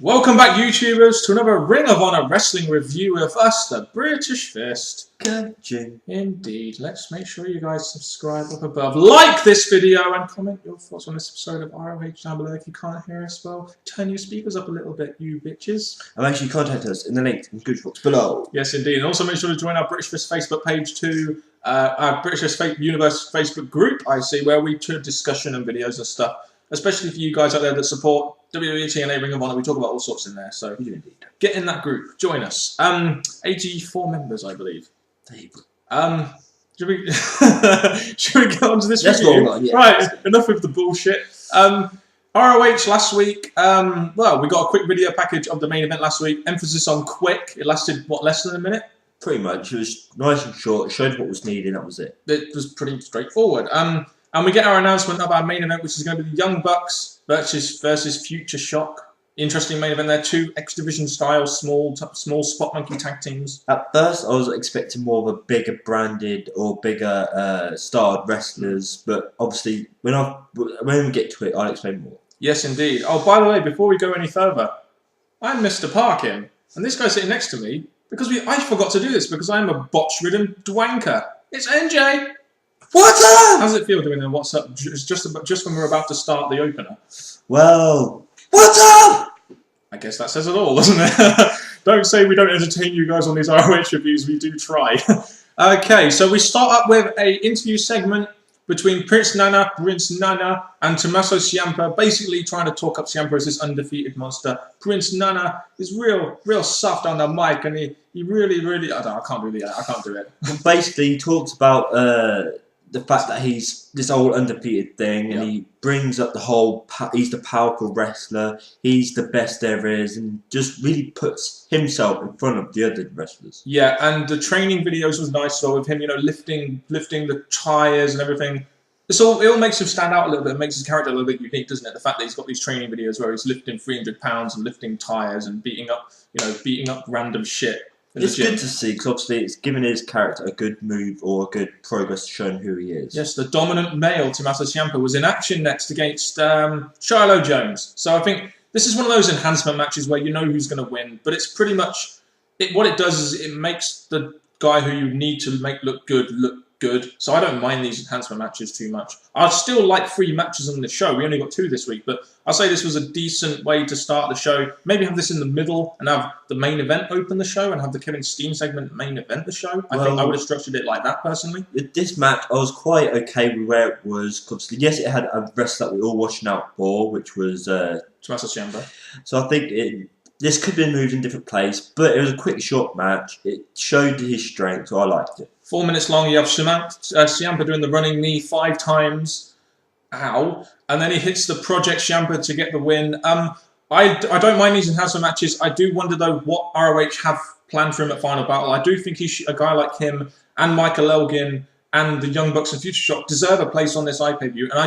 Welcome back, YouTubers, to another Ring of Honor wrestling review with us, the British Fist. Catching. Indeed. Let's make sure you guys subscribe up above, like this video, and comment your thoughts on this episode of ROH down below. If you can't hear us well, turn your speakers up a little bit, you bitches. And actually contact us in the link in the description box below. Yes, indeed. And also make sure to join our British Fist Facebook page too, our British Fist Universe Facebook group, I see, where we do discussion and videos and stuff. Especially for you guys out there that support WWE, TNA, Ring of Honor, we talk about all sorts in there. So get in that group, join us. 84 members, I believe. Should we get on to this review? Yeah. Right, enough with the bullshit. ROH last week. Well, we got a quick video package of the main event last week. Emphasis on quick. It lasted what, less than a minute? Pretty much. It was nice and short. It showed what was needed. That was it. It was pretty straightforward. And we get our announcement of our main event, which is going to be the Young Bucks versus Future Shock. Interesting main event there. Two X Division style small spot monkey tag teams. At first, I was expecting more of a bigger branded or bigger starred wrestlers, but obviously when we get to it, I'll explain more. Yes, indeed. Oh, by the way, before we go any further, I'm Mr. Parkin, and this guy sitting next to me, because I forgot to do this because I'm a botch-ridden dwanker. It's NJ. What's up? How does it feel doing the What's Up just when we're about to start the opener? Well, what's up? I guess that says it all, doesn't it? Don't say we don't entertain you guys on these ROH reviews, we do try. Okay, so we start up with an interview segment between Prince Nana, and Tommaso Ciampa, basically trying to talk up Ciampa as this undefeated monster. Prince Nana is real soft on the mic, and he really, I can't do it. Basically, he talks about the fact that he's this old undefeated thing, and he brings up the whole, he's the powerful wrestler, he's the best there is, and just really puts himself in front of the other wrestlers. Yeah, and the training videos was nice, though, with him, lifting the tires and everything. It all makes him stand out a little bit, it makes his character a little bit unique, doesn't it? The fact that he's got these training videos where he's lifting 300 pounds and lifting tires and beating up random shit. It's good to see, because obviously it's given his character a good move or a good progress showing who he is. Yes, the dominant male, Tommaso Ciampa, was in action next against Shiloh Jones. So I think this is one of those enhancement matches where you know who's going to win, but it's pretty much, what it does is it makes the guy who you need to make look good. So I don't mind these enhancement matches too much. I'd still like 3 matches on the show. We only got 2 this week, but I'll say this was a decent way to start the show. Maybe have this in the middle and have the main event open the show and have the Kevin Steen segment main event the show. I think I would have structured it like that, personally. With this match, I was quite okay with where it was. Cause yes, it had a wrestler that we all watching out for, which was Tommaso Ciampa. So I think this could have been moved in a different place, but it was a quick, short match. It showed his strength, so I liked it. 4 minutes long, you have Ciampa doing the running knee 5 times. Ow. And then he hits the Project Ciampa to get the win. I don't mind these enhancement matches. I do wonder, though, what ROH have planned for him at Final Battle. I do think a guy like him and Michael Elgin and the Young Bucks and Future Shock deserve a place on this iPay-per-view. And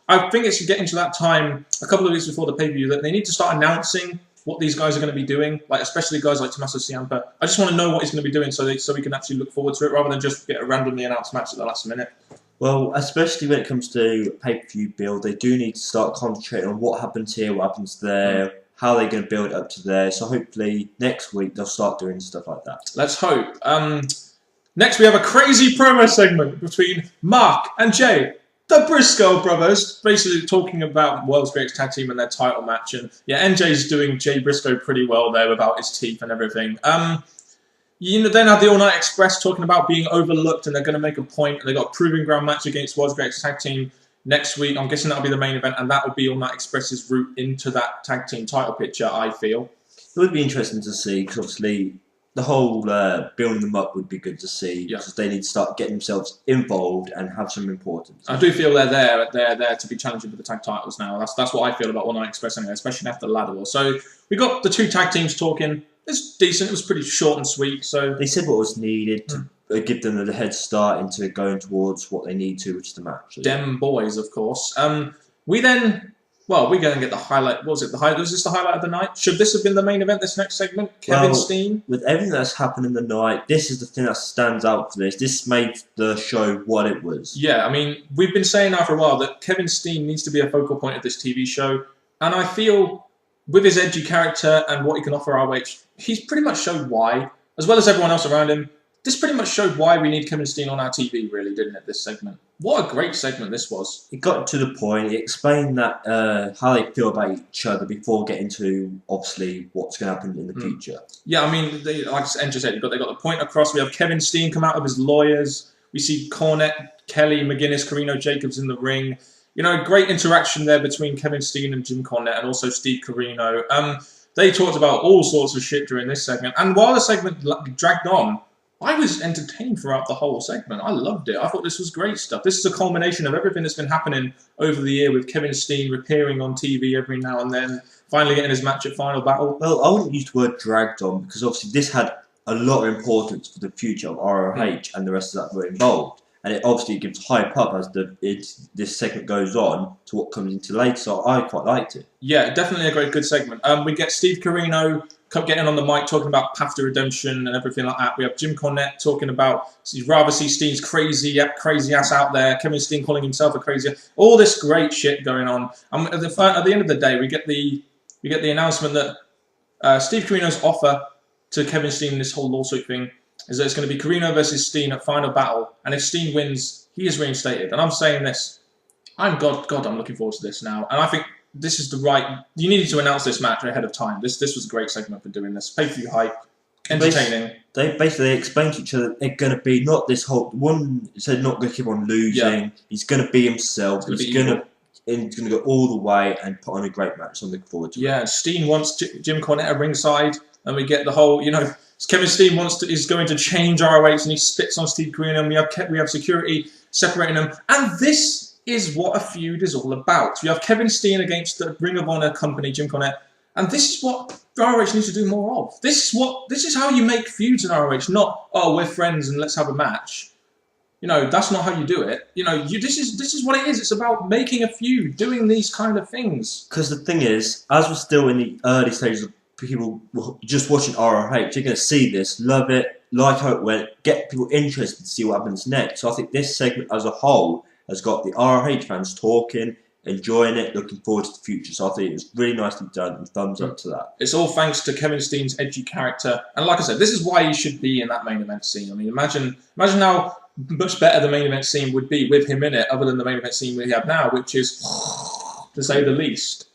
I think it's getting to that time, a couple of weeks before the pay-per-view, that they need to start announcing what these guys are going to be doing, like especially guys like Tommaso Ciampa. I just want to know what he's going to be doing so we can actually look forward to it rather than just get a randomly announced match at the last minute. Well, especially when it comes to pay-per-view build, they do need to start concentrating on what happens here, what happens there, how they're going to build up to there. So hopefully next week they'll start doing stuff like that. Let's hope. Next we have a crazy promo segment between Mark and Jay, the Briscoe brothers, basically talking about World's Greatest Tag Team and their title match. And yeah, NJ's doing Jay Briscoe pretty well there without his teeth and everything. Then have the All Night Express talking about being overlooked, and they're going to make a point. They got a proving ground match against World's Greatest Tag Team next week. I'm guessing that'll be the main event, and that will be All Night Express's route into that tag team title picture, I feel. It would be interesting to see, because obviously the whole building them up would be good to see, because they need to start getting themselves involved and have some importance. I do feel they're there to be challenging for the tag titles now. That's what I feel about All Night Express anyway, especially after the ladder war. So we got the 2 tag teams talking. It's decent. It was pretty short and sweet. So they said what was needed to give them the head start into going towards what they need to, which is the match. Dem boys, of course. We're going to get the highlight. What was it? Was this the highlight of the night? Should this have been the main event, this next segment? Kevin Steen? With everything that's happened in the night, this is the thing that stands out for this. This made the show what it was. Yeah, I mean, we've been saying now for a while that Kevin Steen needs to be a focal point of this TV show. And I feel with his edgy character and what he can offer ROH, he's pretty much showed why, as well as everyone else around him. This pretty much showed why we need Kevin Steen on our TV, really, didn't it, this segment? What a great segment this was. It got to the point, it explained that how they feel about each other before getting to, obviously, what's going to happen in the future. Yeah, I mean, like Andrew said, they got the point across. We have Kevin Steen come out of his lawyers. We see Cornette, Kelly, McGuinness, Carino, Jacobs in the ring. You know, great interaction there between Kevin Steen and Jim Cornette, and also Steve Carino. They talked about all sorts of shit during this segment. And while the segment dragged on, I was entertained throughout the whole segment. I loved it. I thought this was great stuff. This is a culmination of everything that's been happening over the year with Kevin Steen appearing on TV every now and then, finally getting his match at Final Battle. Well, I wouldn't use the word dragged on, because obviously this had a lot of importance for the future of ROH and the rest of that were involved. And it obviously gives hype up as this segment goes on to what comes into later. So I quite liked it. Yeah, definitely a good segment. We get Steve Carino getting on the mic talking about Path to Redemption and everything like that. We have Jim Cornette talking about he'd rather see Steen's crazy ass out there. Kevin Steen calling himself a crazy ass. All this great shit going on. At the end of the day, we get the announcement that Steve Carino's offer to Kevin Steen in this whole lawsuit thing is that it's going to be Carino versus Steen at Final Battle, and if Steen wins, he is reinstated. And I'm saying this, I'm looking forward to this now, and I think this is the right. You needed to announce this match ahead of time. This was a great segment for doing this. Pay-per-view hype, entertaining. They basically explained to each other they're going to be not this whole one said not going to keep on losing. Yeah. He's going to be himself. He's going to go all the way and put on a great match. So I'm looking forward to it. Yeah, Steen wants Jim Cornette at ringside, and we get the whole Kevin Steen is going to change ROH, and he spits on Steve Carino, and we have security separating them, and this is what a feud is all about. You have Kevin Steen against the Ring of Honor company, Jim Cornette, and this is what ROH needs to do more of. This is how you make feuds in ROH, not, oh, we're friends and let's have a match. That's not how you do it. This is what it is. It's about making a feud, doing these kind of things. Because the thing is, as we're still in the early stages of people just watching ROH, you're going to see this, love it, like how it went, get people interested to see what happens next. So I think this segment as a whole has got the ROH fans talking, enjoying it, looking forward to the future. So I think it was really nicely done, and thumbs up to that. It's all thanks to Kevin Steen's edgy character. And like I said, this is why he should be in that main event scene. I mean, imagine how much better the main event scene would be with him in it, other than the main event scene we have now, which is, to say the least.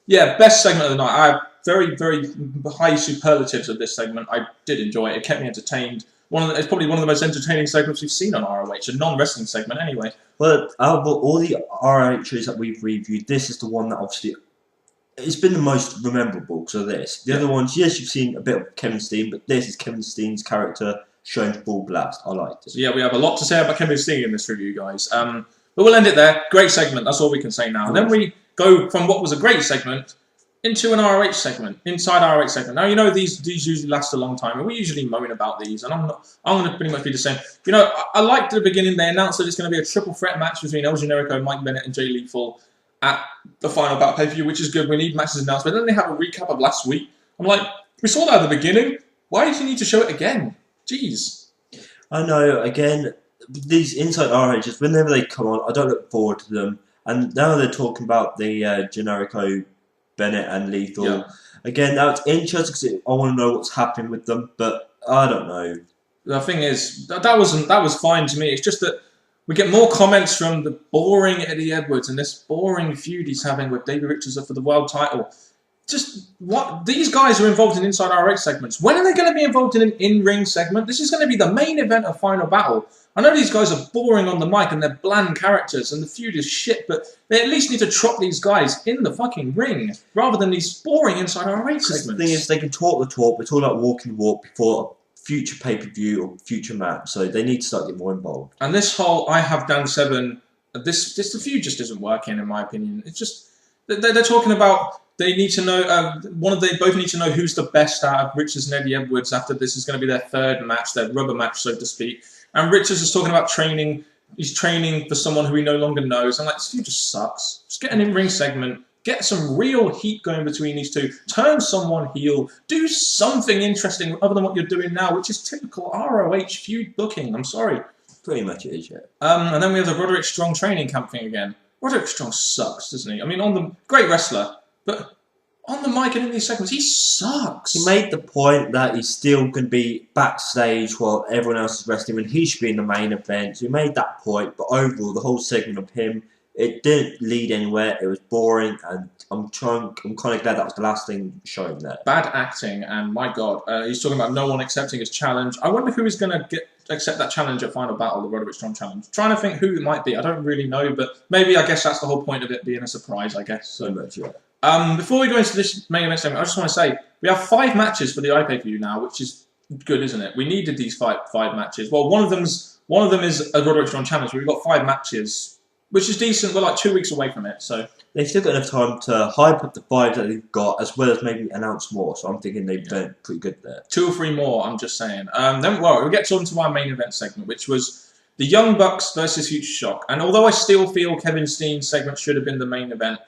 Yeah, best segment of the night. I have very, very high superlatives of this segment. I did enjoy it. It kept me entertained. It's probably one of the most entertaining segments we've seen on ROH, a non-wrestling segment anyway. Well, out of all the ROHs that we've reviewed, this is the one that obviously it's been the most memorable because of this. The other ones, yes, you've seen a bit of Kevin Steen, but this is Kevin Steen's character showing full blast. I liked it. So yeah, we have a lot to say about Kevin Steen in this review, guys. But we'll end it there. Great segment. That's all we can say now. And then we go from what was a great segment into an ROH segment, inside ROH segment. Now, these usually last a long time, and we usually moan about these, and I'm going to pretty much be the same. I liked at the beginning, they announced that it's going to be a triple threat match between El Generico, Mike Bennett, and Jay Lethal at the Final Battle pay-per-view, which is good. We need matches announced, but then they have a recap of last week. I'm like, we saw that at the beginning. Why did you need to show it again? Jeez. I know, again, these inside ROHs, whenever they come on, I don't look forward to them. And now they're talking about the Generico, Bennett and Lethal. Yeah. Again, that's interesting because I want to know what's happening with them, but I don't know. The thing is, that was fine to me. It's just that we get more comments from the boring Eddie Edwards and this boring feud he's having with Davey Richards for the world title. Just what these guys are involved in inside ROH segments. When are they going to be involved in an in-ring segment? This is going to be the main event of Final Battle. I know these guys are boring on the mic and they're bland characters and the feud is shit, but they at least need to trot these guys in the fucking ring rather than these boring inside ROH segments. The thing is, they can talk the talk, but it's all about walking the walk before a future pay-per-view or future match, so they need to start getting more involved. And this whole I have Dan 7, the feud just isn't working in my opinion. It's just, they're talking about they need to know, they both need to know who's the best out of Richards and Eddie Edwards after this is going to be their third match, their rubber match, so to speak. And Richards is talking about training. He's training for someone who he no longer knows. I'm like, this feud just sucks. Just get an in-ring segment. Get some real heat going between these two. Turn someone heel. Do something interesting other than what you're doing now, which is typical ROH feud booking. I'm sorry. Pretty much it is, yeah. And then we have the Roderick Strong training camp thing again. Roderick Strong sucks, doesn't he? I mean, great wrestler, but on the mic and in these segments, he sucks. He made the point that he's still going to be backstage while everyone else is wrestling when he should be in the main event. So he made that point, but overall, the whole segment of him, it didn't lead anywhere. It was boring, and I'm kind of glad that was the last thing shown there. Bad acting, and my God, he's talking about no one accepting his challenge. I wonder who is going to accept that challenge at Final Battle, the Roderick Strong challenge. Trying to think who it might be. I don't really know, but maybe I guess that's the whole point of it being a surprise, I guess. So much, yeah. Before we go into this main event segment, I just want to say we have 5 matches for the iPay-per-view now, which is good, isn't it? We needed these five matches. Well, one of them is a Roderick Strong challenge, but we've got 5 matches, which is decent. We're like 2 weeks away from it, so they've still got enough time to hype up the 5 that they've got, as well as maybe announce more. So I'm thinking they've done pretty good there. 2 or 3 more, I'm just saying. Then, well, we'll get on to our main event segment, which was the Young Bucks versus Future Shock. And although I still feel Kevin Steen's segment should have been the main event,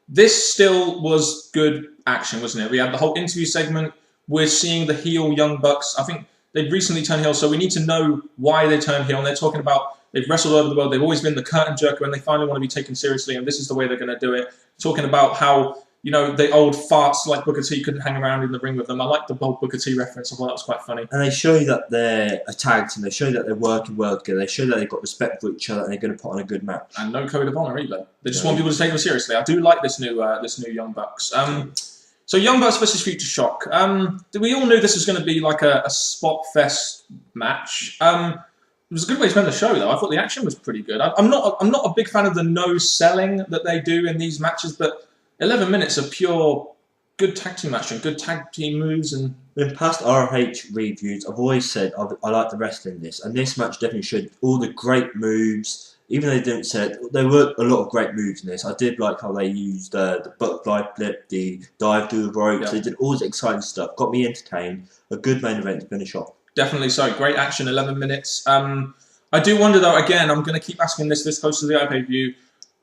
this still was good action, wasn't it? We had the whole interview segment. We're seeing the heel Young Bucks. I think they've recently turned heel, so we need to know why they turned heel. And they're talking about they've wrestled all over the world. They've always been the curtain jerker, and they finally want to be taken seriously, and this is the way they're going to do it. Talking about how, you know, the old farts like Booker T couldn't hang around in the ring with them. I like the old Booker T reference. I thought that was quite funny. And they show you that they're a tag team. They show that they're working well together. They show that they've got respect for each other, and they're going to put on a good match. And no code of honor either. They just want people to take them seriously. I do like this new Young Bucks. So Young Bucks versus Future Shock. We all knew this was going to be like a spot fest match. It was a good way to end the show, though. I thought the action was pretty good. I'm not a big fan of the no selling that they do in these matches, but 11 minutes of pure good tag team action, good tag team moves, and in past ROH reviews, I've always said I like the wrestling in this, and this match definitely showed all the great moves. Even though they didn't say it, there were a lot of great moves in this. I did like how they used the butterfly flip, the dive through the ropes. They did all this exciting stuff. Got me entertained. A good main event to finish off. Definitely so. Great action, 11 minutes. I do wonder, though, again, I'm going to keep asking this close to the iPay-per-view.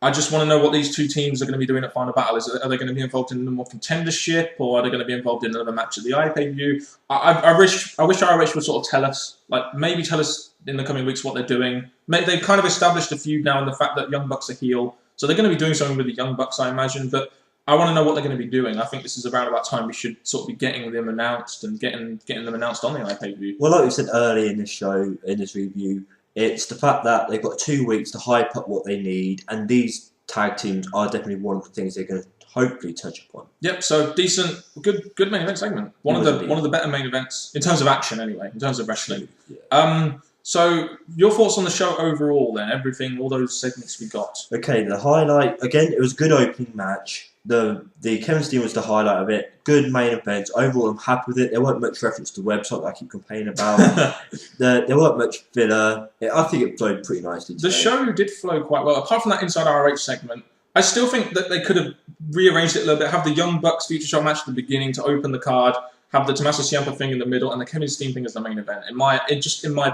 I just want to know what these 2 teams are going to be doing at Final Battle. Are they going to be involved in the more contendership, or are they going to be involved in another match at the iPay-per-view? I wish ROH would sort of tell us, like maybe tell us in the coming weeks what they're doing. They've kind of established a feud now in the fact that Young Bucks are heel, so they're going to be doing something with the Young Bucks, I imagine. But I want to know what they're going to be doing. I think this is around about time we should sort of be getting them announced and getting them announced on the iPay-per-view. Well, like we said earlier in this show, in this review, it's the fact that they've got 2 weeks to hype up what they need, and these tag teams are definitely one of the things they're going to hopefully touch upon. Yep, so decent, good main event segment. One of the better main events in terms of action, anyway, in terms of wrestling. Yeah. So your thoughts on the show overall, then? Everything, all those segments we got. Okay, the highlight again. It was a good opening match. The Kevin Steen was the highlight of it. Good main event. Overall, I'm happy with it. There weren't much reference to the website that I keep complaining about. There weren't much filler. I think it flowed pretty nicely today. The show did flow quite well. Apart from that Inside ROH segment, I still think that they could have rearranged it a little bit. Have the Young Bucks Future Shock match at the beginning to open the card. Have the Tommaso Ciampa thing in the middle, and the Kevin Steen thing as the main event. In my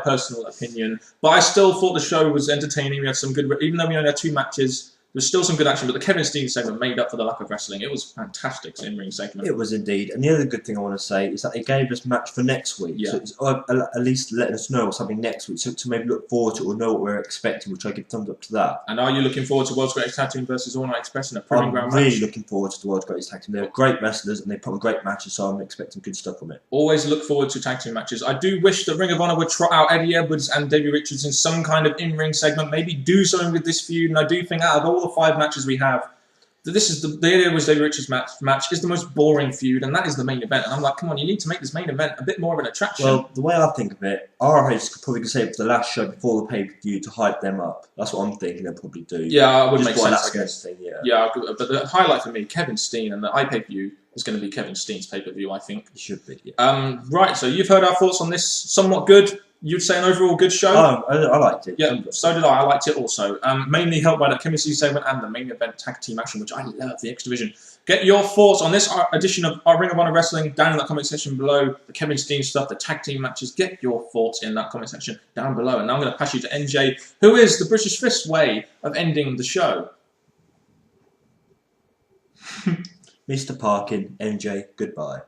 personal opinion, but I still thought the show was entertaining. We had some good, even though we only had 2 matches. There's still some good action, but the Kevin Steen segment made up for the lack of wrestling. It was fantastic in-ring segment. It was indeed. And the other good thing I want to say is that they gave us match for next week. Yeah. So it's at least letting us know what's happening next week, so to maybe look forward to it or know what we're expecting, which I give thumbs up to that. And are you looking forward to World's Greatest Tag Team versus All Night Express in a Proving Ground match? I'm really looking forward to the World's Greatest Tag Team. They're great wrestlers and they put on great matches, so I'm expecting good stuff from it. Always look forward to tag team matches. I do wish that Ring of Honor would trot out Eddie Edwards and Davey Richards in some kind of in-ring segment, maybe do something with this feud, and I do think out of all the 5 matches we have, this is the Eddie Edwards Davey Richards match is the most boring feud, and that is the main event. And I'm like, come on, you need to make this main event a bit more of an attraction. Well, the way I think of it, ROH could probably save it for the last show before the pay-per-view to hype them up. That's what I'm thinking they'll probably do. Yeah, it would make sense, I guess. Thing, yeah, but the highlight for me, Kevin Steen, and the iPay-per-view is going to be Kevin Steen's pay-per-view, I think. It should be, yeah. Right, so you've heard our thoughts on this. Somewhat good. You'd say an overall good show? Oh, I liked it. Yeah, so did I. I liked it also. Mainly helped by the Kevin Steen segment and the main event tag team action, which I love, the X Division. Get your thoughts on this edition of our Ring of Honor Wrestling down in the comment section below. The Kevin Steen stuff, the tag team matches. Get your thoughts in that comment section down below. And now I'm going to pass you to NJ, who is the British Fist way of ending the show. Mr. Parkin, NJ, goodbye.